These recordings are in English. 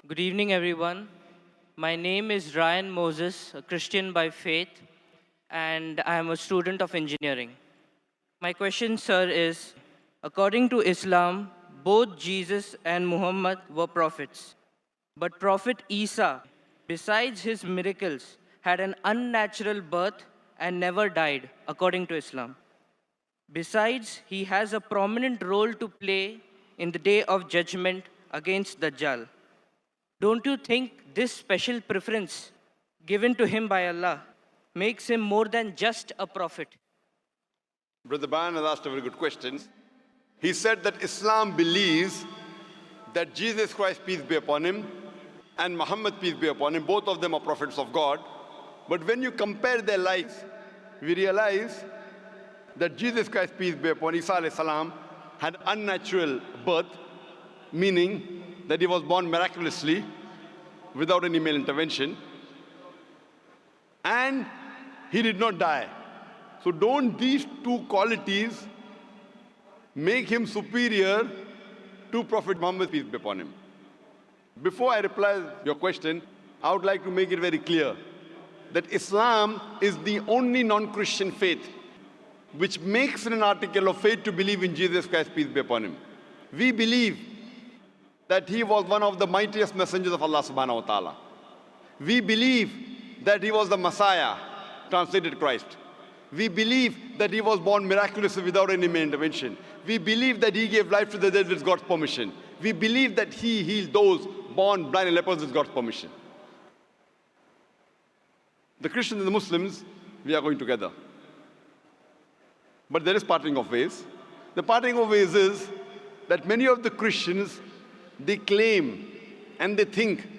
Good evening, everyone. My name is Ryan Moses, a Christian by faith, and I am a student of engineering. My question, sir, is according to Islam, both Jesus and Muhammad were prophets. But Prophet Isa, besides his miracles, had an unnatural birth and never died, according to Islam. Besides, he has a prominent role to play in the day of judgment against Dajjal. Don't you think this special preference given to him by Allah makes him more than just a prophet? Brother Bayan has asked a very good question. He said that Islam believes that Jesus Christ, peace be upon him, and Muhammad, peace be upon him, both of them are prophets of God. But when you compare their lives, we realize that Jesus Christ, peace be upon Isa alayhi salam, had unnatural birth, meaning that he was born miraculously without any male intervention, and he did not die. So don't these two qualities make him superior to Prophet Muhammad, peace be upon him? Before I reply your question, I would like to make it very clear that Islam is the only non-Christian faith which makes it an article of faith to believe in Jesus Christ, peace be upon him. We believe that he was one of the mightiest messengers of Allah subhanahu wa ta'ala. We believe that he was the Messiah, translated Christ. We believe that he was born miraculously without any male intervention. We believe that he gave life to the dead with God's permission. We believe that he healed those born blind and lepers with God's permission. The Christians and the Muslims, we are going together. But there is parting of ways. The parting of ways is that many of the Christians, they claim and they think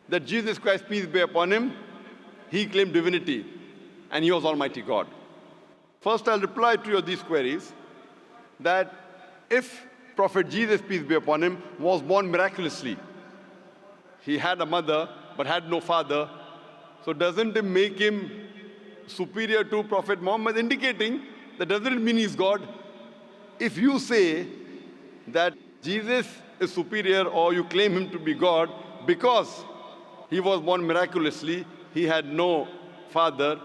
that Jesus Christ, peace be upon him, he claimed divinity and he was Almighty God. First, I'll reply to these queries that if Prophet Jesus, peace be upon him, was born miraculously, he had a mother but had no father, so doesn't it make him superior to Prophet Muhammad, indicating that doesn't mean he's God? If you say that Jesus is superior or you claim him to be God because he was born miraculously, he had no father.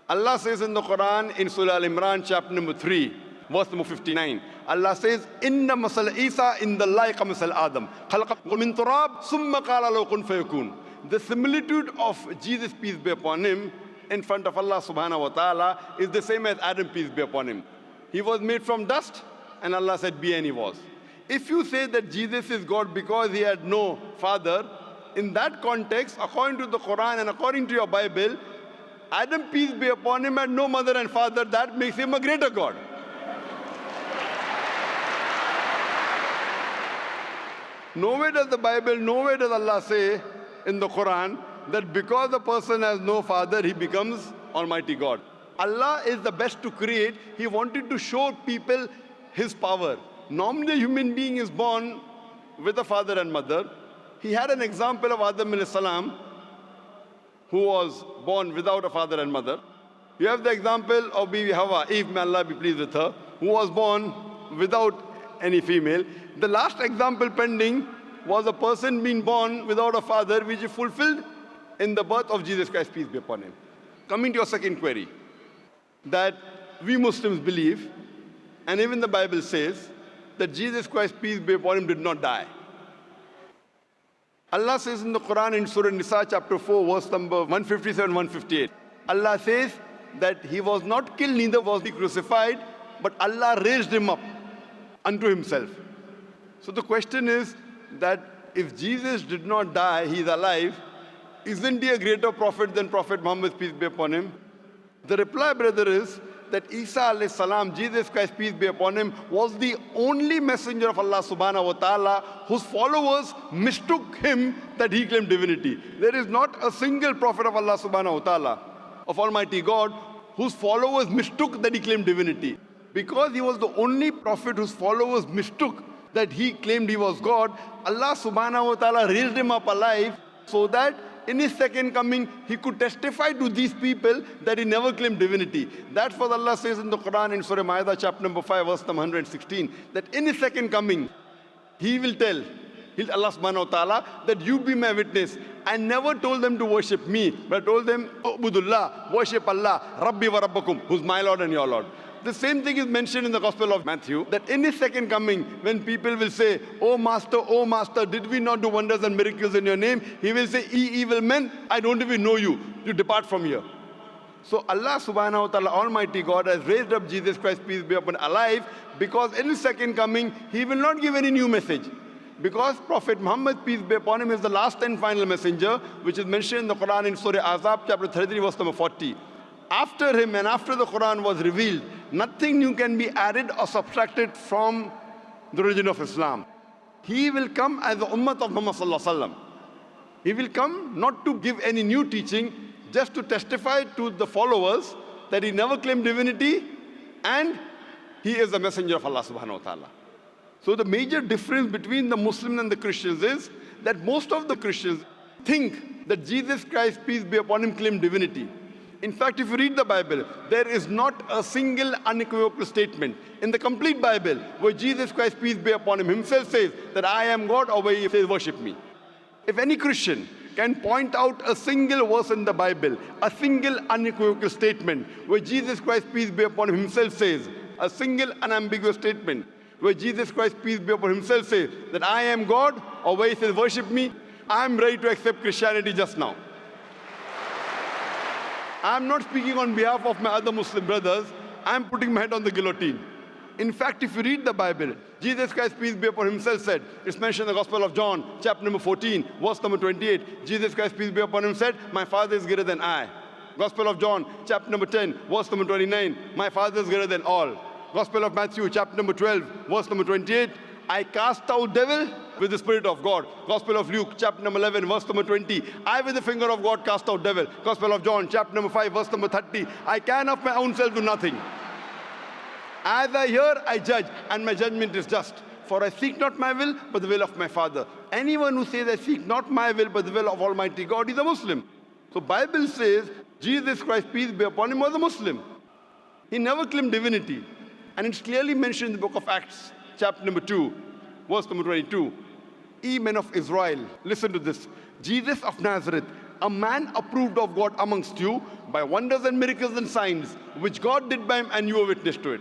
Allah says in the Quran in Surah Al-Imran chapter number 3, verse number 59, Allah says, Inna masal Isa in the like masal Adam. Khalaqakum min turab, summa qala lahu kun fayakun. The similitude of Jesus, peace be upon him, in front of Allah subhanahu wa ta'ala is the same as Adam, peace be upon him. He was made from dust and Allah said be, and he was. If you say that Jesus is God because he had no father, in that context, according to the Quran and according to your Bible, Adam, peace be upon him, had no mother and father. That makes him a greater God. Nowhere does the Bible, nowhere does Allah say in the Quran that because the person has no father, he becomes Almighty God. Allah is the best to create. He wanted to show people his power. Normally, a human being is born with a father and mother. He had an example of Adam alayhi salam, who was born without a father and mother. You have the example of Bibi Hawa, Eve, may Allah be pleased with her, who was born without any female. The last example pending was a person being born without a father, which is fulfilled in the birth of Jesus Christ, peace be upon him. Coming to your second query, that we Muslims believe, and even the Bible says, that Jesus Christ, peace be upon him, did not die. Allah says in the Quran in Surah Nisa chapter 4, verse number 157, 158, Allah says that he was not killed, neither was he crucified, but Allah raised him up unto himself. So the question is that if Jesus did not die, he is alive, isn't he a greater prophet than Prophet Muhammad, peace be upon him? The reply, brother, is that Isa alayhi salam, Jesus Christ, peace be upon him, was the only messenger of Allah subhanahu wa ta'ala whose followers mistook him that he claimed divinity. There is not a single prophet of Allah subhanahu wa ta'ala, of Almighty God, whose followers mistook that he claimed divinity. Because he was the only prophet whose followers mistook that he claimed he was God, Allah subhanahu wa ta'ala raised him up alive so that in his second coming, he could testify to these people that he never claimed divinity. That's what Allah says in the Quran in Surah Ma'idah chapter number 5, verse number 116, that in his second coming, he will tell He'll Allah subhanahu wa ta'ala that you be my witness. I never told them to worship me, but I told them, Ubudullah, worship Allah, Rabbi wa Rabbakum, who's my Lord and your Lord. The same thing is mentioned in the Gospel of Matthew, that in his second coming, when people will say, oh Master, did we not do wonders and miracles in your name? He will say, ye evil men, I don't even know you. You depart from here. So Allah subhanahu wa ta'ala, Almighty God, has raised up Jesus Christ, peace be upon him, alive, because in his second coming, he will not give any new message. Because Prophet Muhammad, peace be upon him, is the last and final messenger, which is mentioned in the Quran in Surah Azab, chapter 33, verse number 40. After him and after the Quran was revealed, nothing new can be added or subtracted from the religion of Islam. He will come as the ummah of Muhammad sallallahu alaihi wasallam. He will come not to give any new teaching, just to testify to the followers that he never claimed divinity and he is the messenger of Allah subhanahu wa ta'ala. So the major difference between the Muslims and the Christians is that most of the Christians think that Jesus Christ, peace be upon him, claimed divinity. In fact, if you read the Bible, there is not a single unequivocal statement in the complete Bible where Jesus Christ, peace be upon him, himself says that I am God, or where he says worship me. If any Christian can point out a single verse in the Bible, a single unequivocal statement where Jesus Christ, peace be upon him, himself says, a single unambiguous statement where Jesus Christ, peace be upon him, himself says that I am God, or where he says worship me, I am ready to accept Christianity just now. I am not speaking on behalf of my other Muslim brothers. I am putting my head on the guillotine. In fact, if you read the Bible, Jesus Christ, peace be upon him, himself said, it's mentioned in the Gospel of John, chapter number 14, verse number 28. Jesus Christ, peace be upon him, said, my Father is greater than I. Gospel of John, chapter number 10, verse number 29, my Father is greater than all. Gospel of Matthew, chapter number 12, verse number 28, I cast out devil with the Spirit of God. Gospel of Luke, chapter number 11, verse number 20, I with the finger of God cast out devil. Gospel of John, chapter number 5, verse number 30, I can of my own self do nothing. As I hear, I judge, and my judgment is just. For I seek not my will, but the will of my Father. Anyone who says, I seek not my will, but the will of Almighty God, is a Muslim. So Bible says, Jesus Christ, peace be upon him, was a Muslim. He never claimed divinity. And it's clearly mentioned in the book of Acts, chapter number 2, verse number 22. Ye men of Israel, listen to this. Jesus of Nazareth, a man approved of God amongst you by wonders and miracles and signs, which God did by him, and you were witness to it.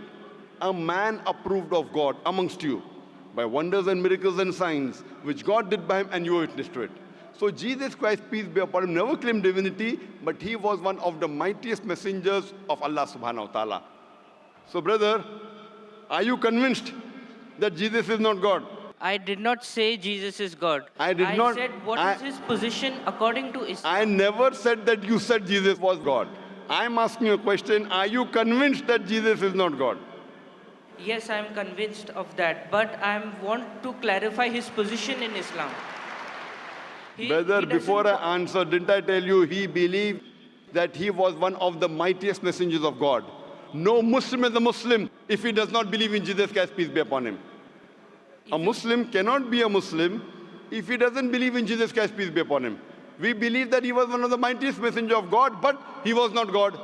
A man approved of God amongst you by wonders and miracles and signs, which God did by him, and you were witness to it. So Jesus Christ, peace be upon him, never claimed divinity, but he was one of the mightiest messengers of Allah subhanahu wa ta'ala. So brother, are you convinced that Jesus is not God? I did not say Jesus is God. I said what is his position according to Islam. I never said that you said Jesus was God. I'm asking you a question. Are you convinced that Jesus is not God? Yes, I am convinced of that, but I want to clarify his position in Islam. Brother, before I answer, didn't I tell you he believed that he was one of the mightiest messengers of God? No Muslim is a Muslim if he does not believe in Jesus Christ, peace be upon him. A Muslim cannot be a Muslim if he doesn't believe in Jesus Christ, peace be upon him. We believe that he was one of the mightiest messengers of God, but he was not God.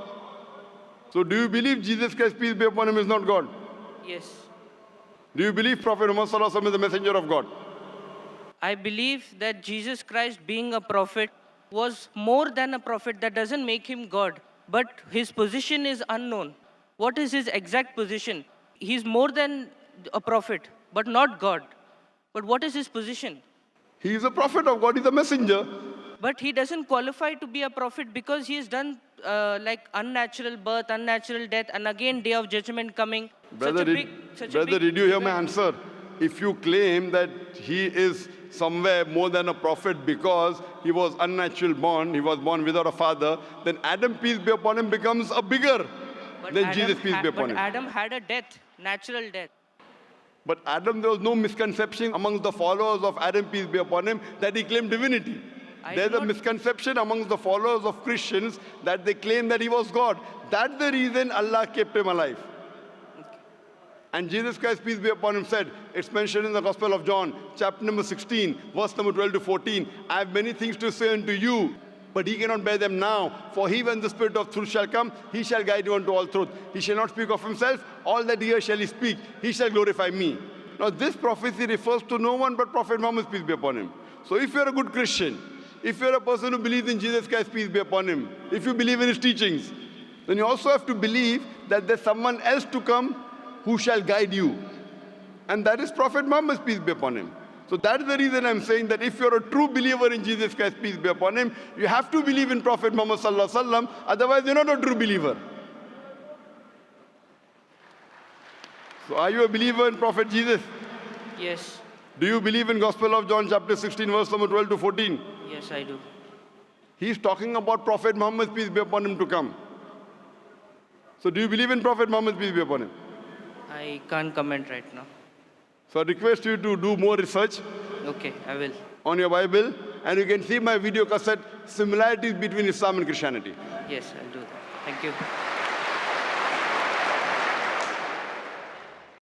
So do you believe Jesus Christ, peace be upon him, is not God? Yes. Do you believe Prophet Muhammad sallallahu alaihi wasallam is the messenger of God? I believe that Jesus Christ, being a prophet, was more than a prophet. That doesn't make him God, but his position is unknown. What is his exact position? He's more than a prophet, but not God. But what is his position? He is a prophet of God, he's a messenger. But he doesn't qualify to be a prophet because he has done like unnatural birth, unnatural death, and again day of judgment coming. Brother, did you hear my answer? If you claim that he is somewhere more than a prophet because he was unnatural born, he was born without a father, then Adam, peace be upon him, becomes a bigger than Jesus, peace be upon him. But Adam had a death, natural death. But Adam, there was no misconception amongst the followers of Adam, peace be upon him, that he claimed divinity. There's a misconception amongst the followers of Christians that they claim that he was God. That's the reason Allah kept him alive. And Jesus Christ, peace be upon him, said, it's mentioned in the Gospel of John, chapter number 16, verse number 12 to 14, I have many things to say unto you, but he cannot bear them now. For he, when the Spirit of truth shall come, he shall guide you unto all truth. He shall not speak of himself. All that he hears shall he speak. He shall glorify me. Now this prophecy refers to no one but Prophet Muhammad, peace be upon him. So if you're a good Christian, if you're a person who believes in Jesus Christ, peace be upon him, if you believe in his teachings, then you also have to believe that there's someone else to come who shall guide you. And that is Prophet Muhammad, peace be upon him. So that is the reason I'm saying that if you're a true believer in Jesus Christ, peace be upon him, you have to believe in Prophet Muhammad sallallahu alaihi wasallam, otherwise you're not a true believer. So are you a believer in Prophet Jesus? Yes. Do you believe in Gospel of John chapter 16 verse number 12 to 14? Yes, I do. He's talking about Prophet Muhammad, peace be upon him, to come. So do you believe in Prophet Muhammad, peace be upon him? I can't comment right now. So I request you to do more research Okay, I will. on your Bible, and you can see my video cassette, Similarities Between Islam and Christianity. Yes, I'll do that. Thank you.